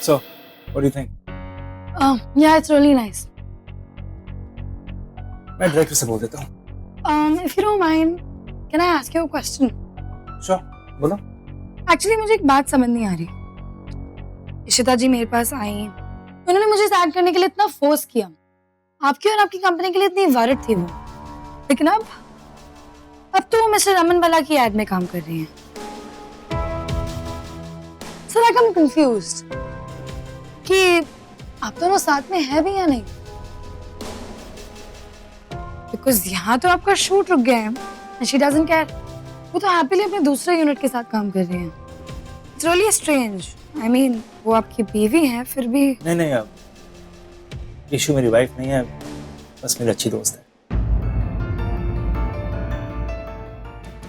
So, what do you think? Yeah, it's really nice. मैं director से बोल देता हूँ. If you don't mind, can I ask you a question? Sure, बोलो. Actually, मुझे एक बात समझ नहीं आ रही. इशिता जी मेरे पास आई, उन्होंने मुझे इस ऐड करने के लिए इतना फोर्स किया. आपकी और आपकी कंपनी के लिए इतनी वर्ड थी वो. लेकिन अब तो मिस्टर रमन बाला की ऐड में काम कर रही हैं. So like I'm confused कि आप दोनों साथ में है भी या नहीं. Because यहाँ तो आपका शूट रुक गया है and she doesn't care. वो तो हैप्पीली अपने दूसरे यूनिट के साथ काम कर रही हैं. It's really strange. I mean, वो आपकी बीवी हैं फिर भी. नहीं अब इशू मेरी वाइफ नहीं है, बस मेरी अच्छी दोस्त है.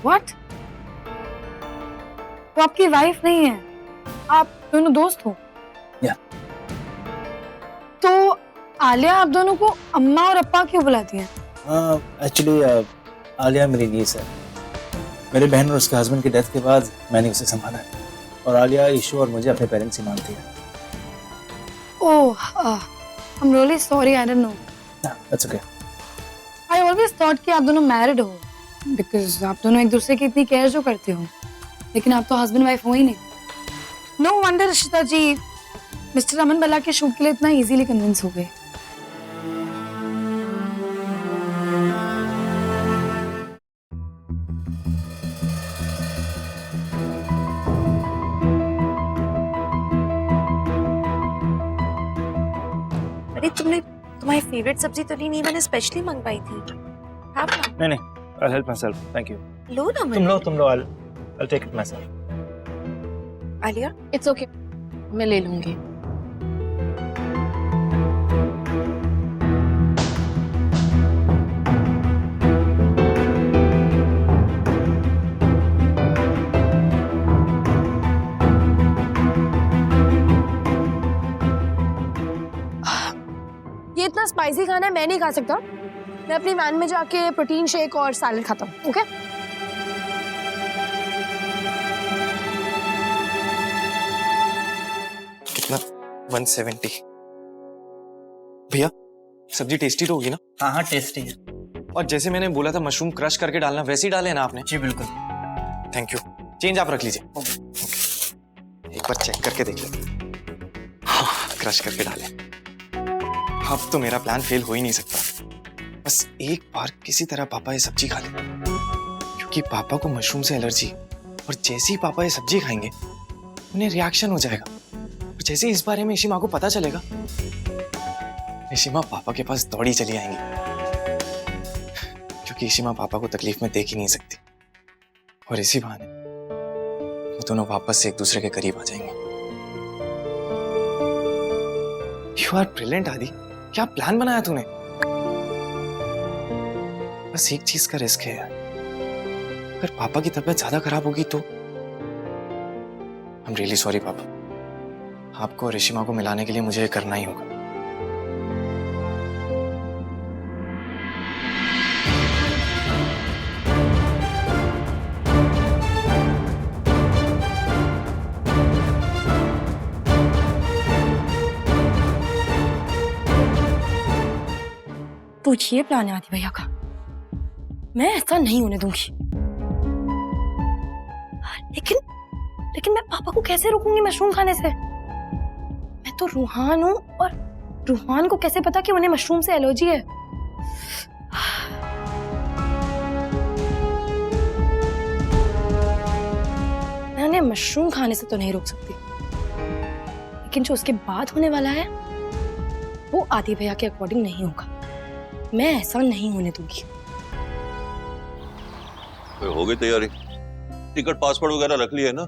What? वो आपकी वाइफ नहीं है, आप दोनों दोस्त हो. Yeah. तो आलिया आप दोनों को अम्मा और अप्पा क्यों बुलाती है? एक्चुअली आलिया मेरी नीस है. मेरे बहन और उसके हस्बैंड की डेथ के बाद मैंने उसे संभाला है और आलिया ईशू और मुझे अपने पेरेंट्स ही मानती है. ओह, I'm really sorry, I didn't know. That's okay. I always thought कि आप दोनों मैरिड हो, because आप दोनों एक दूसरे की इतनी केयर जो करते हो, लेकिन आप तो हस्बैंड वाइफ हो ही नहीं. No wonder इशिता जी मिस्टर रमन बाला के शूट के लिए इतना इजीली कन्विंस हो गए. अरे तुमने तुम्हारी फेवरेट सब्जी तो नहीं, मैंने स्पेशली मंगवाई थी. हाँ नहीं I'll help myself. Thank you. लो ना. तुम लो I'll take it myself. Alia, it's okay, मैं ले लूंगी. ये इतना स्पाइसी खाना है, मैं नहीं खा सकता. मैं अपनी वैन में जाके प्रोटीन शेक और सैलेड खाता हूँ. ओके? कितना 170. भैया सब्जी टेस्टी तो होगी ना? हाँ टेस्टी है. और जैसे मैंने बोला था मशरूम क्रश करके डालना, वैसे ही डाले ना आपने? जी बिल्कुल. Thank you. चेंज आप रख लीजिए. ओके. एक बार चेक करके देख लेते. हाँ, क्रश करके डाले. अब तो मेरा प्लान फेल हो ही नहीं सकता. बस एक बार किसी तरह पापा ये सब्जी खा ले, क्योंकि पापा को मशरूम से एलर्जी, और जैसे ही पापा ये सब्जी खाएंगे उन्हें रिएक्शन हो जाएगा. और जैसे ही इस बारे में इशिमा को पता चलेगा, इशिमा पापा के पास दौड़ी चली आएंगी, क्योंकि इशिमा पापा को तकलीफ में देख ही नहीं सकती. और इसी बहाने वो दोनों वापस से एक दूसरे के करीब आ जाएंगे. यू आर ब्रिलियंट आदि. क्या प्लान बनाया तूने? बस एक चीज का रिस्क है यार. अगर पापा की तबीयत ज्यादा खराब होगी तो. आई एम रियली सॉरी पापा. आपको और ऋषिमा को मिलाने के लिए मुझे करना ही होगा. तो ये प्लान है आदि भैया का. मैं ऐसा नहीं होने दूंगी. लेकिन मैं पापा को कैसे रोकूंगी मशरूम खाने से? मैं तो रूहान हूँ, और रूहान को कैसे पता कि उन्हें मशरूम से एलर्जी है? मैं उन्हें मशरूम खाने से तो नहीं रोक सकती, लेकिन जो उसके बाद होने वाला है वो आदि भैया के अकॉर्डिंग नहीं होगा. मैं ऐसा नहीं होने दूंगी. हो गई तैयारी? टिकट पासपोर्ट वगैरह रख लिए ना?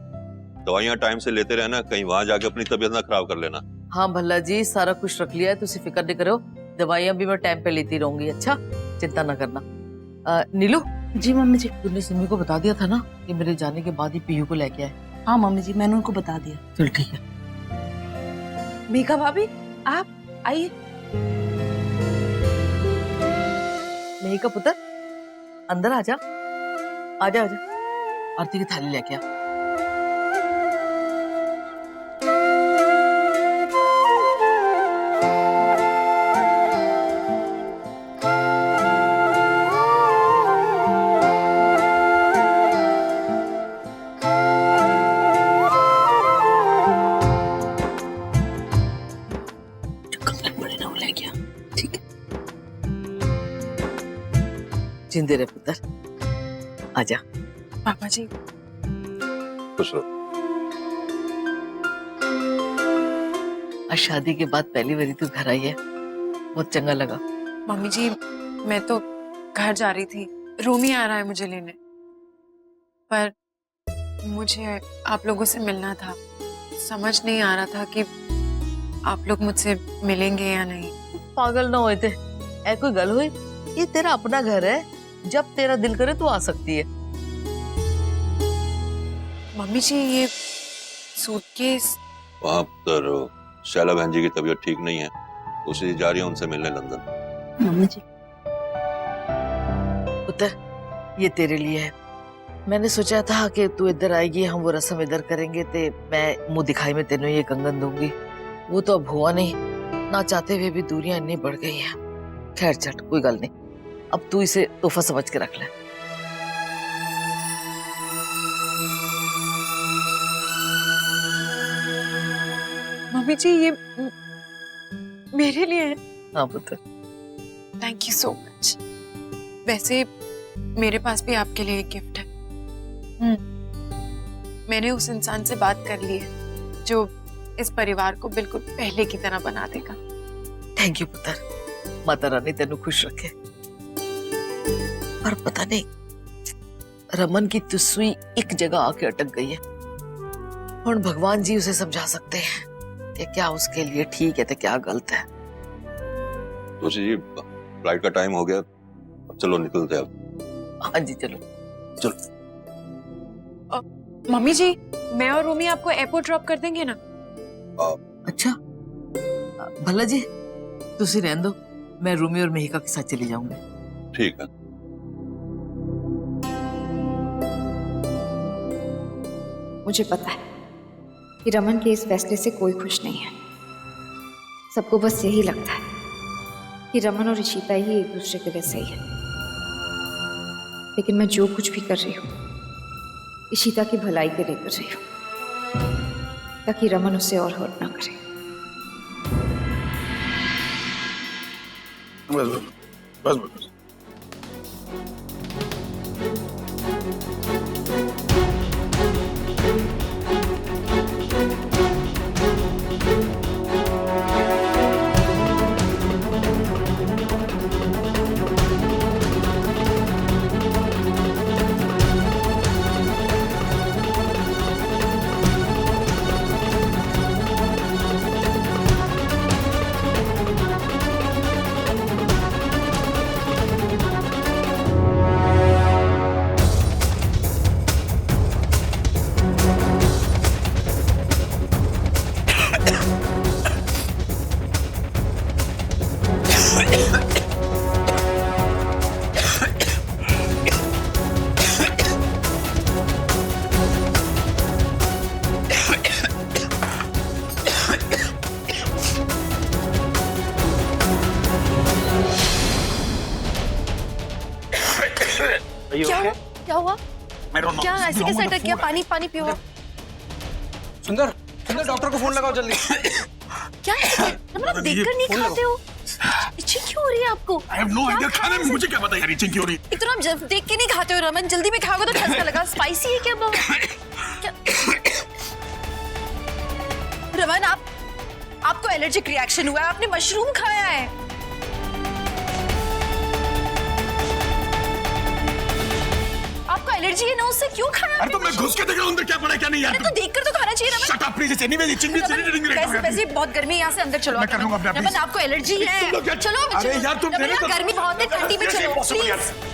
दवाइयाँ टाइम से लेते रहना, कहीं वहां जाके अपनी तबीयत ना खराब कर लेना. हाँ भल्ला जी, सारा कुछ रख लिया है, तुसी फिक्र नहीं करो. दवाइयाँ भी मैं टाइम पे लेती रहूंगी. अच्छा, चिंता ना करना. नीलू. जी मम्मी जी. तूने सिमी को बता दिया था ना कि मेरे जाने के बाद ही पीयू को लेके आए? हाँ मम्मी जी, मैंने उनको बता दिया. चल ठीक है. मीका भाभी, आप आइए. मेही का पुत्र, अंदर आजा. आजा आजा. आरती की थाली लेके आ. जिंदे रहे पुत्र, आजा। पापा जी खुश रहो। आज शादी के बाद पहली बारी तू घर आई है, बहुत चंगा लगा। मम्मी जी, मैं तो घर जा रही थी, रोमी आ रहा है मुझे लेने, पर मुझे आप लोगों से मिलना था। समझ नहीं आ रहा था कि आप लोग मुझसे मिलेंगे या नहीं। पागल ना होए थे, ऐ कोई गल हुई? ये तेरा अपना घर है, जब तेरा दिल करे तू आ सकती है। मम्मी जी, ये सूटकेस वहां पर शैला बहन जी की तबीयत ठीक नहीं है, उसी जा रही है उनसे मिलने लंदन। मम्मी जी पुत्र, ये तेरे लिए है। मैंने सोचा था कि तू इधर आएगी, हम वो रस्म इधर करेंगे, ते मैं मुंह दिखाई में तेनों ये कंगन दूंगी। वो तो अब हुआ नहीं, ना चाहते हुए भी दूरियां इतनी बढ़ गई हैं। खैर चल, कोई गल नहीं, अब तू इसे तोहफा समझ के रख ले। मम्मी जी, ये मेरे लिए है। हाँ पुत्र। Thank you so much. वैसे मेरे पास भी आपके लिए एक गिफ्ट है। मैंने उस इंसान से बात कर ली है जो इस परिवार को बिल्कुल पहले की तरह बना देगा। थैंक यू पुत्र, माता रानी तेनू खुश रखे। पर पता नहीं रमन की तुसुई एक जगह आके अटक गई है। और भगवान जी उसे समझा सकते हैं कि क्या उसके लिए ठीक है तो क्या गलत है। तो जी फ्लाइट का टाइम हो गया, अब चलो निकलते हैं अब। हाँ जी चलो। चलो। मम्मी जी, मैं और रोमी आपको एयरपोर्ट ड्रॉप कर देंगे ना? अच्छा भला जी, तुसी रहने दो, मैं रूमी और मेहिका के साथ चली जाऊंगी। ठीक है। मुझे पता है कि रमन के इस फैसले से कोई खुश नहीं है। सबको बस यही लगता है कि रमन और इशिता ही एक दूसरे के लिए सही है। लेकिन मैं जो कुछ भी कर रही हूँ इशिता की भलाई के लिए कर रही हूँ, ताकि रमन उससे और हर्ट ना करे। बस बस। क्या हुआ? क्या ऐसे कैसे अटक गया? पानी पानी पियो। सुंदर, सुंदर डॉक्टर को फोन लगाओ जल्दी। क्या आप देखकर नहीं खाते हो? इचिंग क्यों हो रही है आपको? I have no idea, खाने में मुझे क्या पता यार इचिंग क्यों हो रही है? एक तो आप देख के नहीं खाते हो रमन, जल्दी में खाओगे तो ठसका लगा। स्पाइसी है क्या वो? रमन, आपको एलर्जिक रिएक्शन हुआ है, आपने मशरूम खाया है। आपको एलर्जी है ना, उससे क्यों खाया? अरे तो मैं घुस के देख रहा हूं अंदर क्या पड़ा क्या नहीं यार। तो देखकर तो खाना चाहिए Raman. Shut up please, anyway itching is irritating right now. वैसे बहुत गर्मी है, यहाँ से अंदर चलो। मैं कर लूंगा अपने आप। रमन, आपको एलर्जी है। चलो अरे यार तुम मेरे गर्मी बहुत है, ठंडी में चलो प्लीज।